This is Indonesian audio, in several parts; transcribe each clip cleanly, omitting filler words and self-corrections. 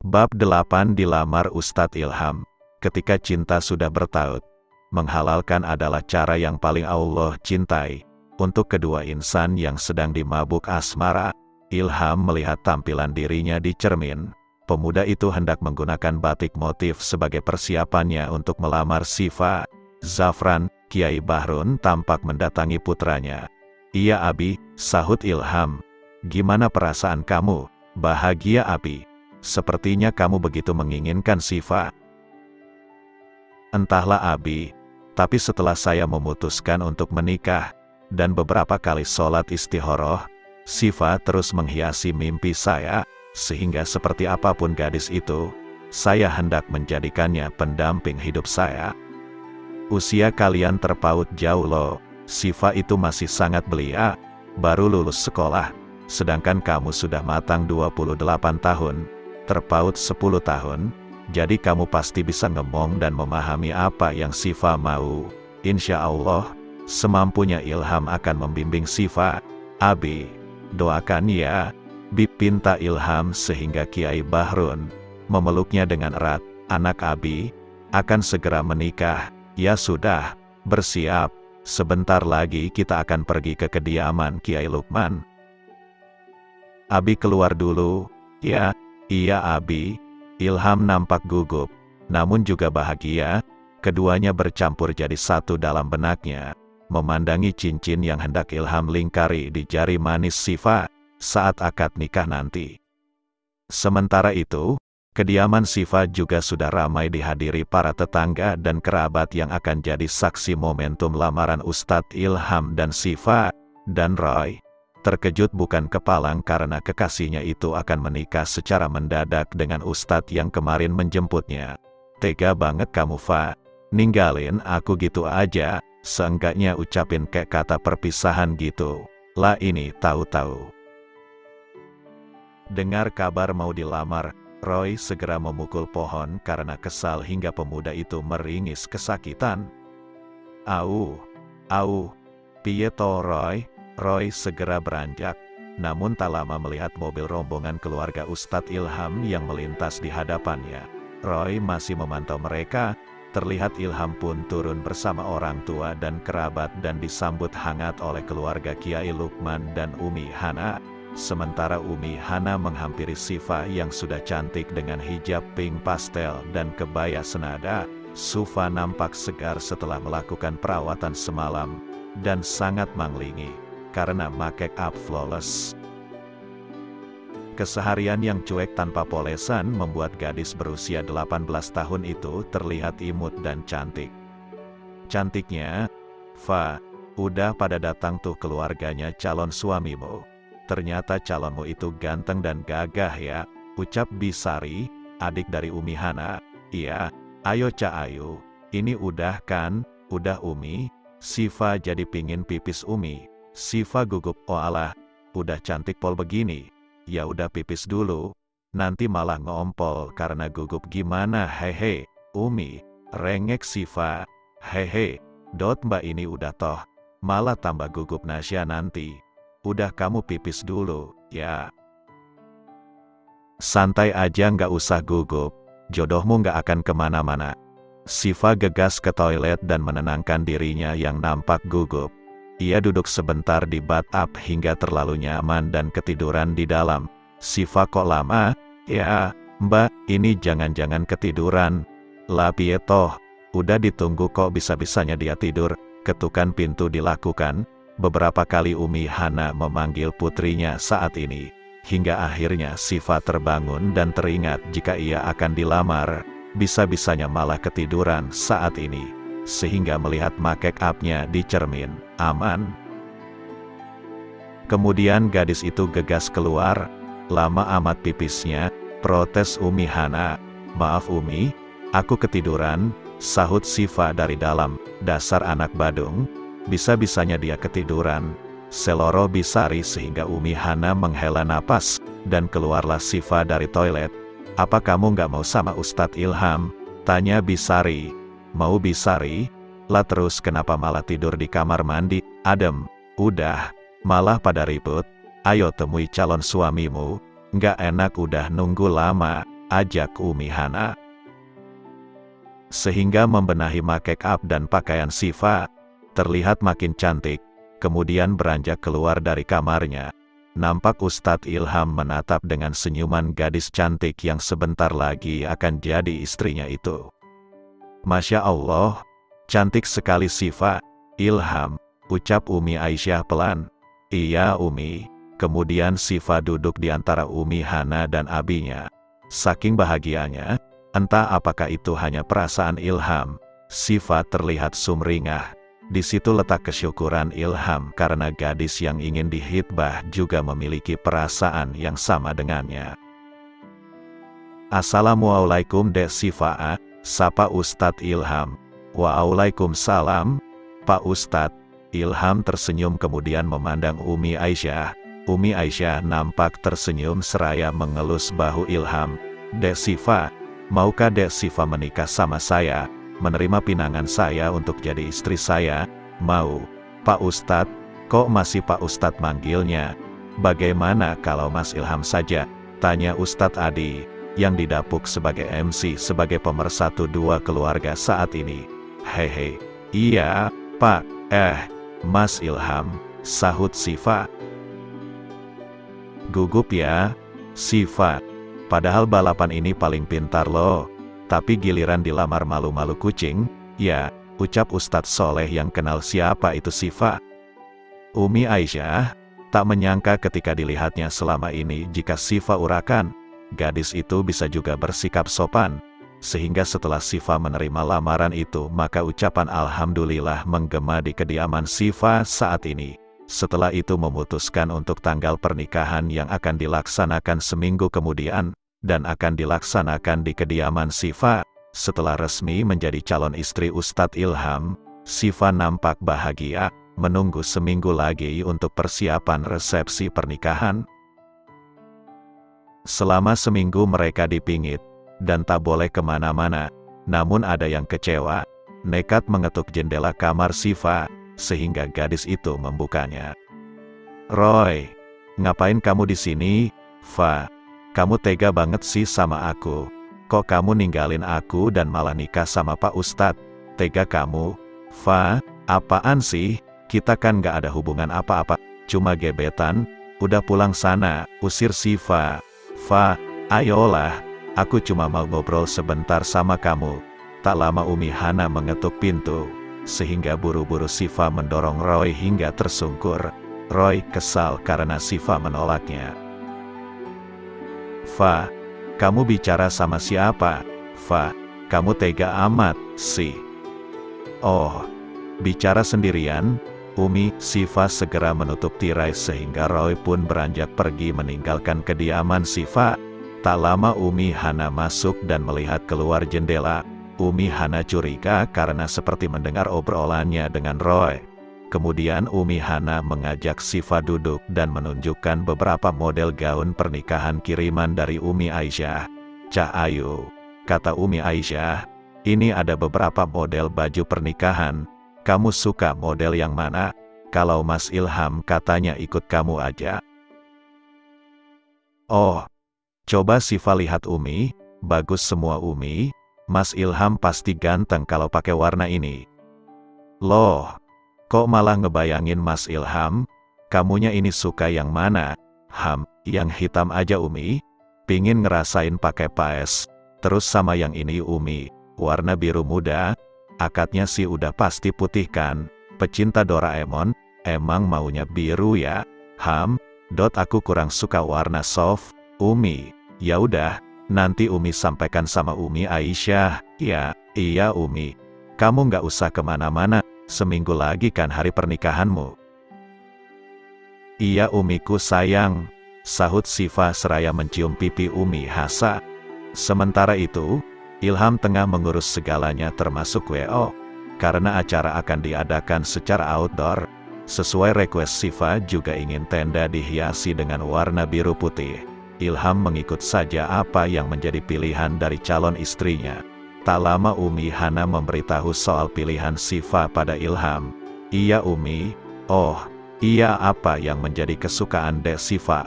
Bab 8 Dilamar Ustadz Ilham. Ketika cinta sudah bertaut, menghalalkan adalah cara yang paling Allah cintai. Untuk kedua insan yang sedang dimabuk asmara, Ilham melihat tampilan dirinya di cermin. Pemuda itu hendak menggunakan batik motif sebagai persiapannya untuk melamar Sifa. Zafran, Kiai Bahrun tampak mendatangi putranya. "Iya Abi," sahut Ilham. "Gimana perasaan kamu?" "Bahagia Abi. Sepertinya kamu begitu menginginkan Sifa." "Entahlah Abi, tapi setelah saya memutuskan untuk menikah, dan beberapa kali sholat istikharah, Sifa terus menghiasi mimpi saya, sehingga seperti apapun gadis itu, saya hendak menjadikannya pendamping hidup saya." "Usia kalian terpaut jauh loh, Sifa itu masih sangat belia, baru lulus sekolah, sedangkan kamu sudah matang 28 tahun, terpaut 10 tahun, jadi kamu pasti bisa ngomong dan memahami apa yang Sifa mau. Insya Allah, semampunya Ilham akan membimbing Sifa. Abi, doakan ya." Bi pinta Ilham sehingga Kiai Bahrun memeluknya dengan erat. "Anak Abi akan segera menikah." "Ya sudah, bersiap, sebentar lagi kita akan pergi ke kediaman Kiai Lukman. Abi keluar dulu." "Ya, iya Abi." Ilham nampak gugup, namun juga bahagia. Keduanya bercampur jadi satu dalam benaknya, memandangi cincin yang hendak Ilham lingkari di jari manis Sifa saat akad nikah nanti. Sementara itu, kediaman Sifa juga sudah ramai dihadiri para tetangga dan kerabat yang akan jadi saksi momentum lamaran Ustadz Ilham dan Sifa. Dan Roy terkejut bukan kepalang karena kekasihnya itu akan menikah secara mendadak dengan Ustadz yang kemarin menjemputnya. "Tega banget kamu Fa, ninggalin aku gitu aja, seenggaknya ucapin kayak kata perpisahan gitu. Lah ini tahu-tahu." Dengar kabar mau dilamar, Roy segera memukul pohon karena kesal hingga pemuda itu meringis kesakitan. "Au, au, piye to Roy?" Roy segera beranjak, namun tak lama melihat mobil rombongan keluarga Ustadz Ilham yang melintas di hadapannya. Roy masih memantau mereka, terlihat Ilham pun turun bersama orang tua dan kerabat dan disambut hangat oleh keluarga Kiai Lukman dan Umi Hana. Sementara Umi Hana menghampiri Sifa yang sudah cantik dengan hijab pink pastel dan kebaya senada. Sifa nampak segar setelah melakukan perawatan semalam, dan sangat manglingi karena make up flawless. Keseharian yang cuek tanpa polesan membuat gadis berusia 18 tahun itu terlihat imut dan cantik. Cantiknya, "Fa, udah pada datang tuh keluarganya calon suamimu. Ternyata calonmu itu ganteng dan gagah ya," ucap Bisari, adik dari Umi Hana. "Iya, ayo Ca Ayu, ini udah kan?" "Udah Umi." Sifa jadi pingin pipis Umi. Sifa gugup, "Oh alah, udah cantik pol begini. Ya udah pipis dulu, nanti malah ngompol karena gugup gimana." "Hehe, Umi," rengek Sifa. "Hehe, dot mbak ini udah toh, malah tambah gugup Nasya nanti. Udah kamu pipis dulu, ya." "Santai aja nggak usah gugup, jodohmu nggak akan kemana-mana." Sifa gegas ke toilet dan menenangkan dirinya yang nampak gugup. Ia duduk sebentar di bathtub hingga terlalu nyaman dan ketiduran di dalam. "Sifa kok lama?" "Ya, Mbak, ini jangan-jangan ketiduran." "Lah piye toh, udah ditunggu kok bisa-bisanya dia tidur." Ketukan pintu dilakukan. Beberapa kali Umi Hana memanggil putrinya saat ini, hingga akhirnya Sifa terbangun dan teringat jika ia akan dilamar. Bisa-bisanya malah ketiduran saat ini, sehingga melihat make up-nya di cermin. Aman. Kemudian gadis itu gegas keluar. "Lama amat pipisnya," protes Umi Hana. "Maaf Umi, aku ketiduran," sahut Sifa dari dalam. "Dasar anak badung, bisa-bisanya dia ketiduran." Seloro Bisari sehingga Umi Hana menghela napas, dan keluarlah Sifa dari toilet. "Apa kamu nggak mau sama Ustadz Ilham?" tanya Bisari. "Mau Bisari? Lah terus kenapa malah tidur di kamar mandi? Adem, udah, malah pada ribut. Ayo temui calon suamimu, nggak enak udah nunggu lama." ajak Umi Hana. Sehingga membenahi make up dan pakaian Siva, terlihat makin cantik, kemudian beranjak keluar dari kamarnya. Nampak Ustadz Ilham menatap dengan senyuman gadis cantik yang sebentar lagi akan jadi istrinya itu. Masya Allah, cantik sekali Siva, Ilham, ucap Umi Aisyah pelan. Iya Umi. Kemudian Siva duduk di antara Umi Hana dan abinya. Saking bahagianya, entah apakah itu hanya perasaan Ilham, Siva terlihat sumringah. Di situ letak kesyukuran Ilham karena gadis yang ingin dihitbah juga memiliki perasaan yang sama dengannya. Assalamualaikum Dek Siva, sapa Ustadz Ilham. Waalaikumsalam, Pak Ustadz. Ilham tersenyum kemudian memandang Umi Aisyah. Umi Aisyah nampak tersenyum seraya mengelus bahu Ilham. Dek Siva, maukah Dek Siva menikah sama saya? Menerima pinangan saya untuk jadi istri saya? Mau, Pak Ustadz. Kok masih Pak Ustadz manggilnya? Bagaimana kalau Mas Ilham saja? Tanya Ustadz Adi, yang didapuk sebagai MC sebagai pemersatu dua keluarga saat ini. Hehe, iya, Pak, Mas Ilham, sahut Siva. Gugup ya, Siva. Padahal balapan ini paling pintar loh. Tapi giliran dilamar malu-malu kucing, ya, ucap Ustadz Soleh yang kenal siapa itu Siva. Umi Aisyah tak menyangka ketika dilihatnya selama ini jika Siva urakan, gadis itu bisa juga bersikap sopan. Sehingga setelah Siva menerima lamaran itu maka ucapan Alhamdulillah menggema di kediaman Siva saat ini. Setelah itu memutuskan untuk tanggal pernikahan yang akan dilaksanakan seminggu kemudian, dan akan dilaksanakan di kediaman Siva. Setelah resmi menjadi calon istri Ustadz Ilham, Siva nampak bahagia, menunggu seminggu lagi untuk persiapan resepsi pernikahan. Selama seminggu mereka dipingit, dan tak boleh kemana-mana. Namun ada yang kecewa, nekat mengetuk jendela kamar Siva, sehingga gadis itu membukanya. Roy, ngapain kamu di sini? Fa, kamu tega banget sih sama aku. Kok kamu ninggalin aku dan malah nikah sama Pak Ustadz? Tega kamu. Fa, apaan sih? Kita kan gak ada hubungan apa-apa, cuma gebetan. Udah pulang sana, usir Siva. Fa, ayolah, aku cuma mau ngobrol sebentar sama kamu. Tak lama Umi Hana mengetuk pintu, sehingga buru-buru Siva mendorong Roy hingga tersungkur. Roy kesal karena Siva menolaknya. Fa, kamu bicara sama siapa? Fa, kamu tega amat, sih. Oh, bicara sendirian? Umi, Siva segera menutup tirai sehingga Roy pun beranjak pergi meninggalkan kediaman Siva. Tak lama Umi Hana masuk dan melihat keluar jendela. Umi Hana curiga karena seperti mendengar obrolannya dengan Roy. Kemudian Umi Hana mengajak Siva duduk dan menunjukkan beberapa model gaun pernikahan kiriman dari Umi Aisyah. Cah Ayu, kata Umi Aisyah, ini ada beberapa model baju pernikahan. Kamu suka model yang mana? Kalau Mas Ilham katanya ikut kamu aja. Oh, coba Siva lihat Umi, bagus semua Umi. Mas Ilham pasti ganteng kalau pakai warna ini. Loh, kok malah ngebayangin Mas Ilham? Kamunya ini suka yang mana? Yang hitam aja Umi. Pingin ngerasain pakai paes. Terus sama yang ini Umi, warna biru muda. Akadnya sih udah pasti putih kan? Pecinta Doraemon, emang maunya biru ya? Aku kurang suka warna soft, Umi. Ya udah, nanti Umi sampaikan sama Umi Aisyah. Ya, iya Umi. Kamu nggak usah kemana-mana. Seminggu lagi kan hari pernikahanmu. Iya Umiku sayang, sahut Siva seraya mencium pipi Umi Hasa. Sementara itu, Ilham tengah mengurus segalanya termasuk WO. Karena acara akan diadakan secara outdoor, sesuai request Siva juga ingin tenda dihiasi dengan warna biru putih. Ilham mengikut saja apa yang menjadi pilihan dari calon istrinya. Tak lama Umi Hana memberitahu soal pilihan Siva pada Ilham. Iya Umi. Oh, iya apa yang menjadi kesukaan Dek Siva?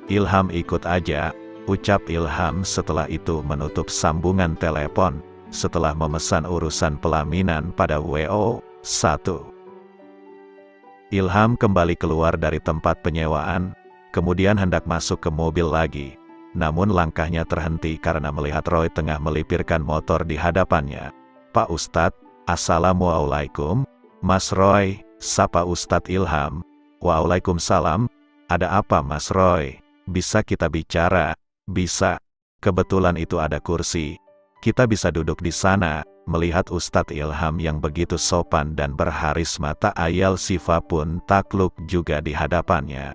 Ilham ikut aja. ucap Ilham setelah itu menutup sambungan telepon, setelah memesan urusan pelaminan pada WO1. Ilham kembali keluar dari tempat penyewaan, kemudian hendak masuk ke mobil lagi. Namun langkahnya terhenti karena melihat Roy tengah melipirkan motor di hadapannya. "Pak Ustadz, Assalamualaikum." "Mas Roy," sapa Ustadz Ilham. "Waalaikumsalam. Ada apa Mas Roy? Bisa kita bicara?" "Bisa. Kebetulan itu ada kursi. Kita bisa duduk di sana." Melihat Ustadz Ilham yang begitu sopan dan berharisma, tak ayal Siva pun takluk juga di hadapannya.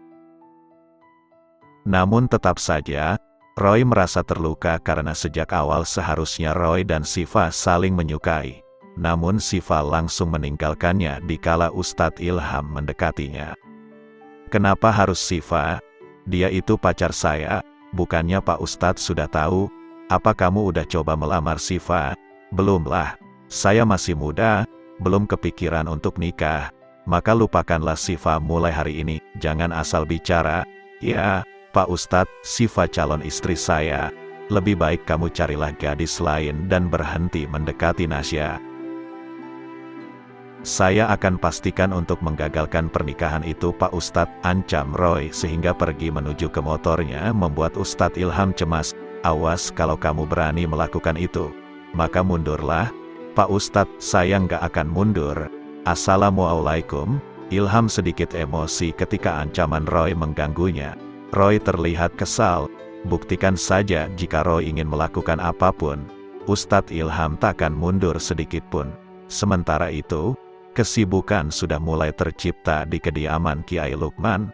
Namun tetap saja, Roy merasa terluka karena sejak awal seharusnya Roy dan Siva saling menyukai. Namun Siva langsung meninggalkannya dikala Ustadz Ilham mendekatinya. "Kenapa harus Siva? Dia itu pacar saya, bukannya Pak Ustadz sudah tahu? Apa kamu udah coba melamar Siva?" "Belumlah, saya masih muda, belum kepikiran untuk nikah. Maka lupakanlah Siva mulai hari ini, jangan asal bicara." "Ya, Pak Ustadz, Siva calon istri saya. Lebih baik kamu carilah gadis lain dan berhenti mendekati Nasya. Saya akan pastikan untuk menggagalkan pernikahan itu Pak Ustadz," ancam Roy sehingga pergi menuju ke motornya membuat Ustadz Ilham cemas. "Awas kalau kamu berani melakukan itu, maka mundurlah." "Pak Ustadz, saya nggak akan mundur." "Assalamualaikum." Ilham sedikit emosi ketika ancaman Roy mengganggunya. Roy terlihat kesal. Buktikan saja jika Roy ingin melakukan apapun. Ustadz Ilham takkan mundur sedikitpun. Sementara itu, kesibukan sudah mulai tercipta di kediaman Kiai Lukman.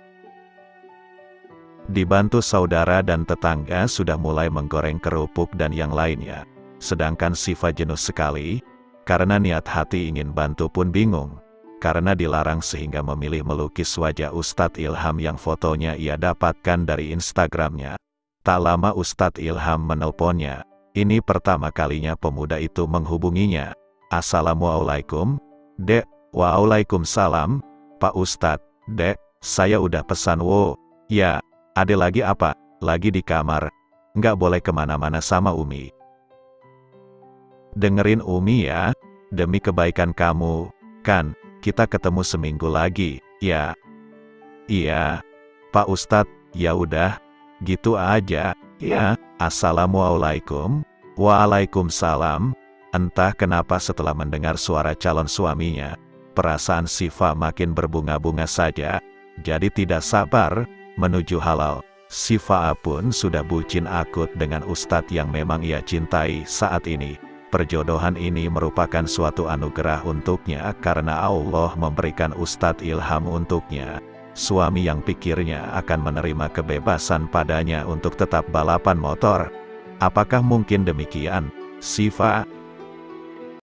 Dibantu saudara dan tetangga sudah mulai menggoreng kerupuk dan yang lainnya. Sedangkan Siva jenuh sekali, karena niat hati ingin bantu pun bingung. Karena dilarang sehingga memilih melukis wajah Ustadz Ilham yang fotonya ia dapatkan dari Instagramnya. Tak lama Ustadz Ilham menelponnya. Ini pertama kalinya pemuda itu menghubunginya. "Assalamualaikum, Dek." "Waalaikumsalam, Pak Ustadz." "Dek, saya udah pesan wo." "Ya, ade lagi apa?" "Lagi di kamar. Nggak boleh kemana-mana sama Umi." "Dengerin Umi ya, demi kebaikan kamu, kan, kita ketemu seminggu lagi, ya?" "Iya, Pak Ustadz." "Ya udah, gitu aja, ya. Assalamualaikum." "Waalaikumsalam." Entah kenapa setelah mendengar suara calon suaminya, perasaan Siva makin berbunga-bunga saja, jadi tidak sabar menuju halal. Siva pun sudah bucin akut dengan Ustadz yang memang ia cintai saat ini. Perjodohan ini merupakan suatu anugerah untuknya karena Allah memberikan Ustadz Ilham untuknya. Suami yang pikirnya akan menerima kebebasan padanya untuk tetap balapan motor. Apakah mungkin demikian? Siva